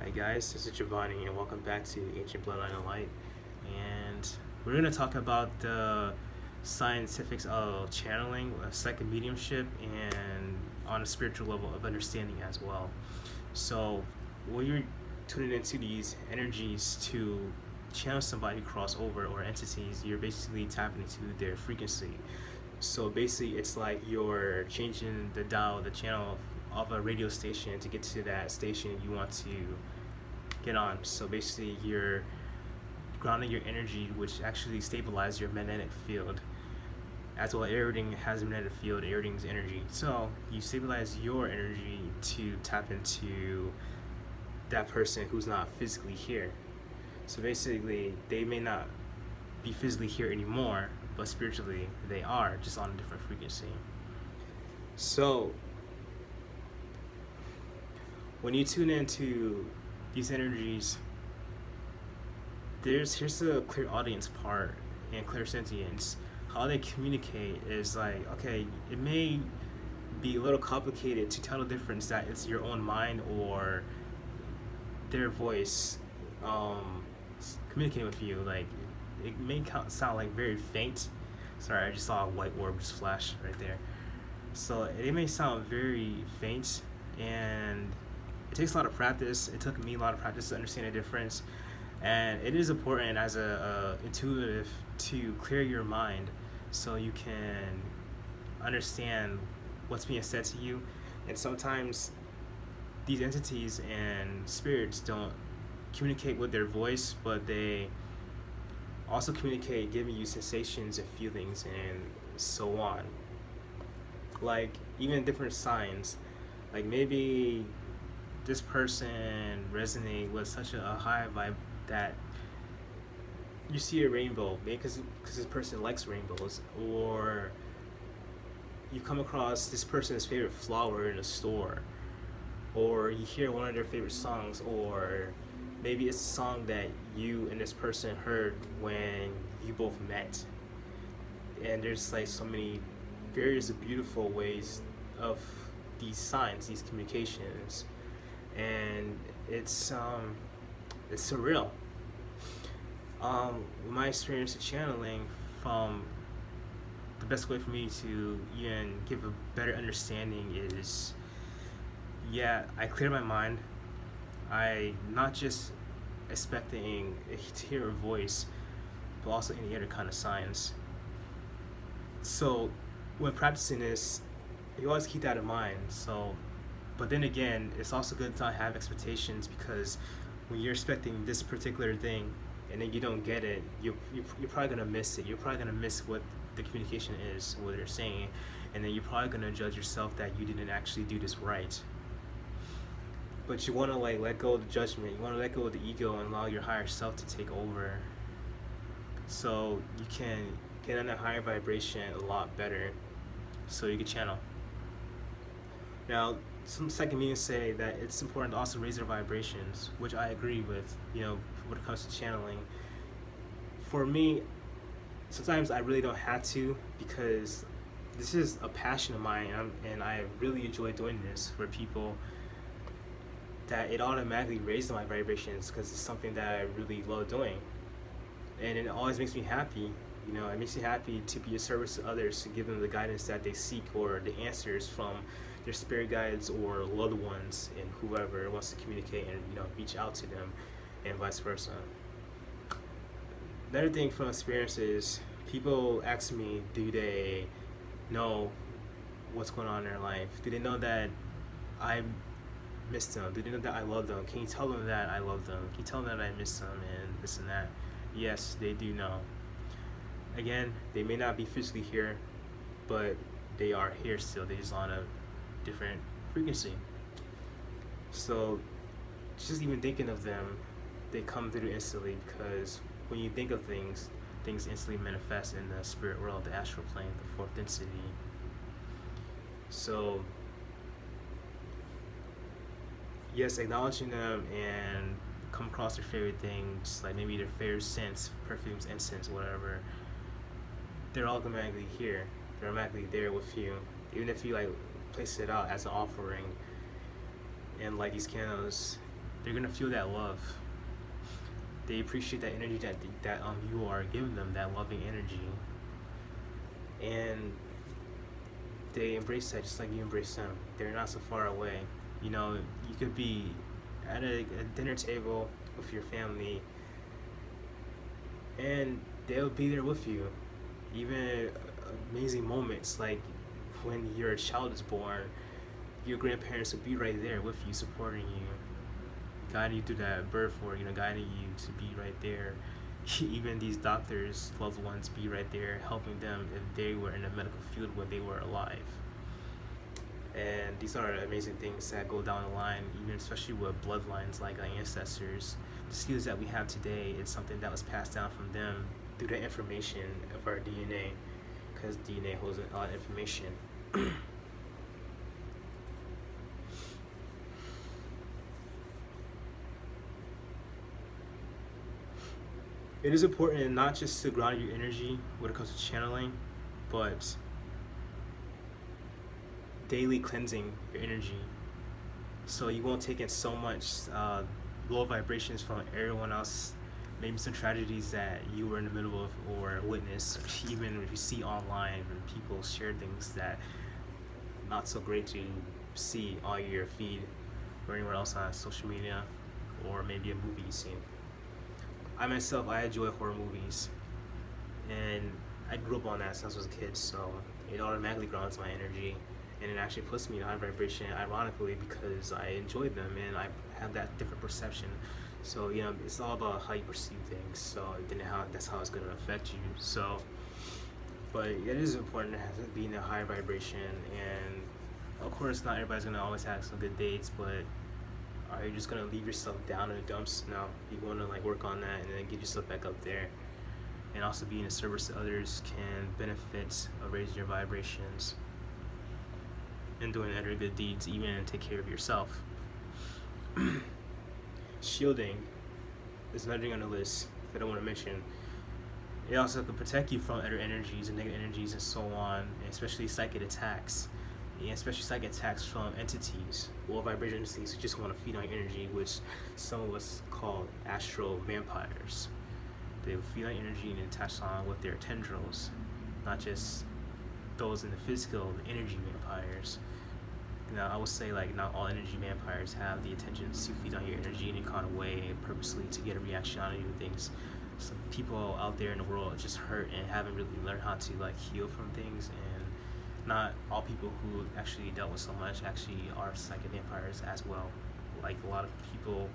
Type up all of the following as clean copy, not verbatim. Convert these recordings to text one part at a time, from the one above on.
Hi guys, this is Giovanni and welcome back to Ancient Bloodline of Light. And we're going to talk about the scientifics of channeling, psychic mediumship, and on a spiritual level of understanding as well. So when you're tuning into these energies to channel somebody crossover or entities, you're basically tapping into their frequency. So basically it's like you're changing the dial, the channel of a radio station to get to that station you want to get on. So basically you're grounding your energy, which actually stabilizes your magnetic field. As well, everything has a magnetic field, everything's energy. So you stabilize your energy to tap into that person who's not physically here. So basically they may not be physically here anymore, but spiritually they are, just on a different frequency. So when you tune into these energies, here's the clear audience part and clairsentience. How they communicate is like, okay, it may be a little complicated to tell the difference that it's your own mind or their voice communicating with you. Like, it may sound like very faint. Sorry, I just saw a white orb just flash right there. So it may sound very faint, and it takes a lot of practice. It took me a lot of practice to understand the difference, and it is important as a intuitive to clear your mind so you can understand what's being said to you. And sometimes these entities and spirits don't communicate with their voice, but they also communicate giving you sensations and feelings and so on. Like even different signs, like maybe this person resonate with such a high vibe that you see a rainbow, maybe because this person likes rainbows, or you come across this person's favorite flower in a store, or you hear one of their favorite songs, or maybe it's a song that you and this person heard when you both met. And there's like so many various beautiful ways of these signs, these communications, and it's surreal. My experience of channeling, from the best way for me to even give a better understanding is, yeah, I clear my mind. I not just expecting to hear a voice, but also any other kind of signs. So when practicing this, you always keep that in mind. So, but then again, it's also good to not have expectations, because when you're expecting this particular thing and then you don't get it, you're probably gonna miss it. You're probably gonna miss what the communication is, what they're saying, and then you're probably gonna judge yourself that you didn't actually do this right. But you want to like let go of the judgment. You want to let go of the ego and allow your higher self to take over, so you can get on a higher vibration a lot better, so you can channel. Now, some second meanings say that it's important to also raise their vibrations, which I agree with. When it comes to channeling, for me, sometimes I really don't have to, because this is a passion of mine, and I really enjoy doing this for people, that it automatically raises my vibrations, because it's something that I really love doing, and it always makes me happy. It makes me happy to be of service to others, to give them the guidance that they seek, or the answers from their spirit guides or loved ones, and whoever wants to communicate and reach out to them, and vice versa. Another thing from experience is, people ask me, do they know what's going on in their life? Do they know that I miss them? Do they know that I love them? Can you tell them that I love them? Can you tell them that I miss them and this and that? Yes, they do know. Again, they may not be physically here, but they are here still. They're just on a different frequency. So just even thinking of them, they come through instantly, because when you think of things instantly manifest in the spirit world, the astral plane, the fourth density. So yes, acknowledging them and come across their favorite things, like maybe their favorite scents, perfumes, incense, whatever, they're automatically here. They're automatically there with you. Even if you like place it out as an offering and light these candles, they're gonna feel that love. They appreciate that energy that you are giving them, that loving energy, and they embrace that just like you embrace them. They're not so far away. You know, you could be at a dinner table with your family, and they'll be there with you. Even amazing moments like when your child is born, your grandparents will be right there with you, supporting you, guiding you through that birth, or guiding you to be right there. Even these doctors, loved ones, be right there helping them if they were in the medical field when they were alive. And these are amazing things that go down the line, even especially with bloodlines like our ancestors. The skills that we have today, it's something that was passed down from them through the information of our DNA, because DNA holds a lot of information. It is important not just to ground your energy when it comes to channeling, but daily cleansing your energy, so you won't take in so much low vibrations from everyone else, maybe some tragedies that you were in the middle of or witness, even if you see online when people share things that not so great to see on your feed or anywhere else on social media, or maybe a movie you've seen. I myself, I enjoy horror movies, and I grew up on that since I was a kid, so it automatically grounds my energy, and it actually puts me in high vibration, ironically, because I enjoy them and I have that different perception. So it's all about how you perceive things. So then that's how it's going to affect you. So, but it is important to be in a high vibration, and of course, not everybody's going to always have some good dates, but are you just going to leave yourself down in the dumps? No, you want to work on that and then get yourself back up there. And also being a service to others can benefit of raising your vibrations and doing other good deeds, even take care of yourself. Shielding is another thing on the list that I want to mention. It also can protect you from other energies and negative energies and so on, and especially psychic attacks. And especially psychic attacks from entities, low vibration entities who just want to feed on your energy, which some of us call astral vampires. They will feed on energy and attach on with their tendrils, not just those in the physical, the energy vampires. Now, I would say not all energy vampires have the intentions to feed on your energy in any kind of way, purposely to get a reaction out of you and things. Some people out there in the world are just hurt and haven't really learned how to heal from things, and not all people who actually dealt with so much actually are psychic vampires as well. A lot of people,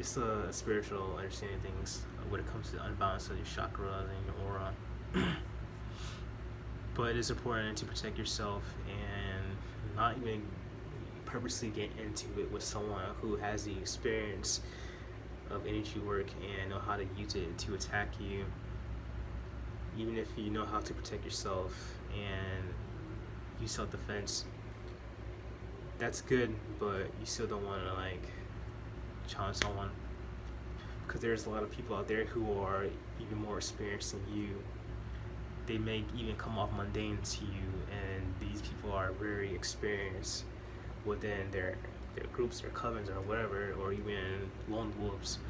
it's a spiritual understanding things when it comes to the unbalance of your chakras and your aura. But it is important to protect yourself and not even purposely get into it with someone who has the experience of energy work and know how to use it to attack you. Even if you know how to protect yourself and use self-defense, that's good, but you still don't want to challenge someone, because there's a lot of people out there who are even more experienced than you. They may even come off mundane to you, and these people are very experienced within their groups, their covens, or whatever, or even lone wolves.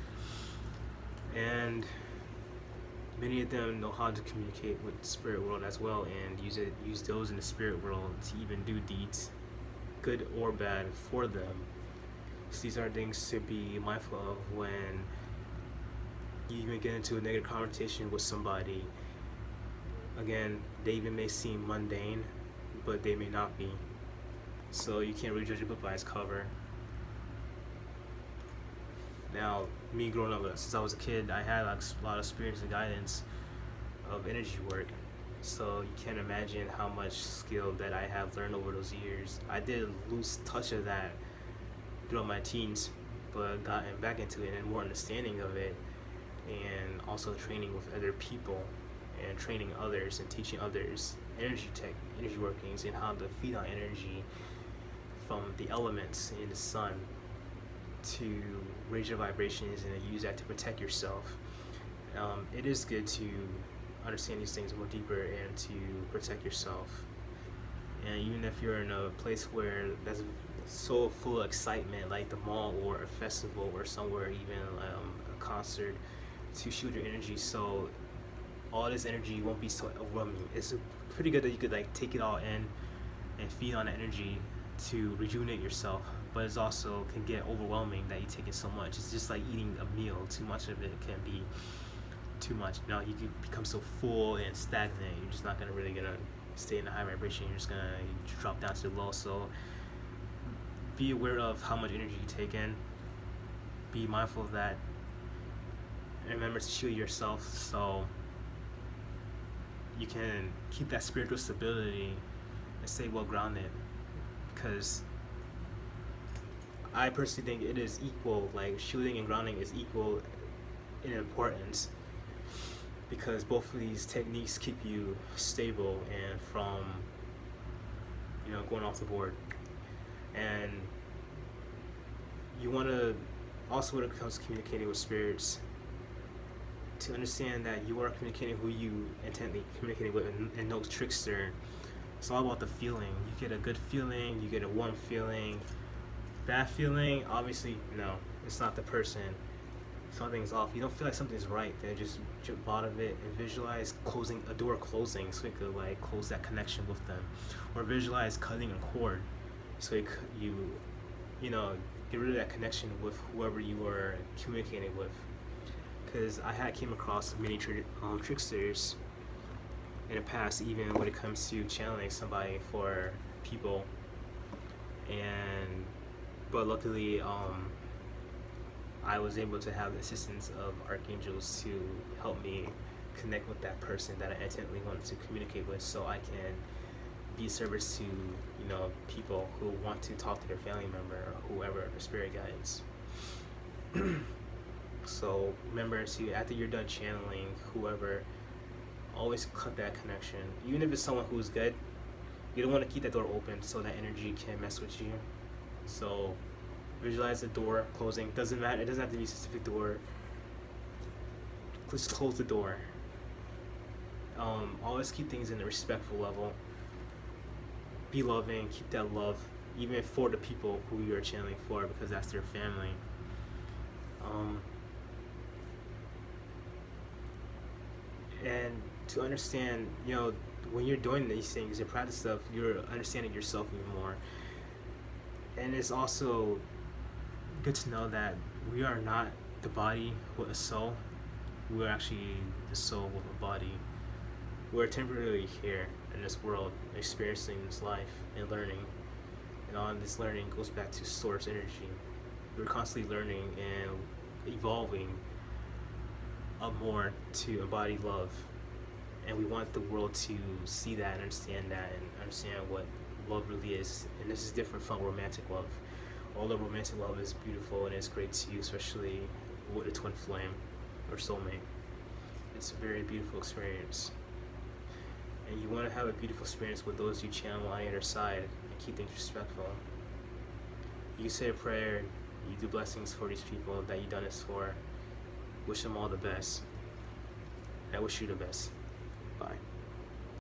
And many of them know how to communicate with the spirit world as well, and use those in the spirit world to even do deeds, good or bad, for them. So these are things to be mindful of when you even get into a negative conversation with somebody. Again, they even may seem mundane, but they may not be. So you can't really judge a book by its cover. Now, me growing up, since I was a kid, I had a lot of experience and guidance of energy work. So you can't imagine how much skill that I have learned over those years. I did lose touch of that throughout my teens, but gotten back into it and more understanding of it, and also training with other people and training others and teaching others energy workings, and how to feed on energy from the elements in the sun to raise your vibrations and use that to protect yourself. It is good to understand these things more deeper and to protect yourself. And even if you're in a place where that's so full of excitement, like the mall or a festival or somewhere, even a concert, to shield your energy so all this energy won't be so overwhelming. It's pretty good that you could like take it all in and feed on the energy to rejuvenate yourself, but it's also can get overwhelming that you take it so much. It's just like eating a meal. Too much of it can be too much. Now you can become so full and stagnant. You're just not gonna stay in a high vibration. You're just gonna drop down to low. So be aware of how much energy you take in. Be mindful of that. And remember to shield yourself so you can keep that spiritual stability and stay well grounded. Because I personally think it is equal, like shielding and grounding is equal in importance, because both of these techniques keep you stable and from going off the board. And you want to also, when it comes to communicating with spirits, to understand that you are communicating who you intently communicating with, and no trickster. It's all about the feeling. You get a good feeling, you get a warm feeling. Bad feeling, obviously, no, it's not the person. Something's off. You don't feel like something's right. Then just jump out of it and visualize closing a door closing, so you could like close that connection with them, or visualize cutting a cord, so you get rid of that connection with whoever you are communicating with. Because I came across many tricksters in the past, even when it comes to channeling somebody for people, but luckily I was able to have the assistance of archangels to help me connect with that person that I intently wanted to communicate with, so I can be of service to people who want to talk to their family member or whoever their spirit guides. So remember to, after you're done channeling whoever, always cut that connection. Even if it's someone who's good, you don't want to keep that door open so that energy can mess with you. So visualize the door closing. Doesn't matter. It doesn't have to be a specific door. Just close the door. Always keep things in a respectful level. Be loving. Keep that love, even for the people who you're channeling for, because that's their family. And to understand, when you're doing these things, your practice stuff, you're understanding yourself even more. And it's also good to know that we are not the body with a soul. We're actually the soul with a body. We're temporarily here in this world, experiencing this life and learning. And all this learning goes back to source energy. We're constantly learning and evolving up more to embody love, and we want the world to see that and understand what love really is. And this is different from romantic love. Although romantic love is beautiful and it's great to you, especially with a twin flame or soulmate. It's a very beautiful experience, and you want to have a beautiful experience with those you channel on either side, and keep things respectful. You say a prayer, you do blessings for these people that you've done this for. Wish them all the best. I wish you the best.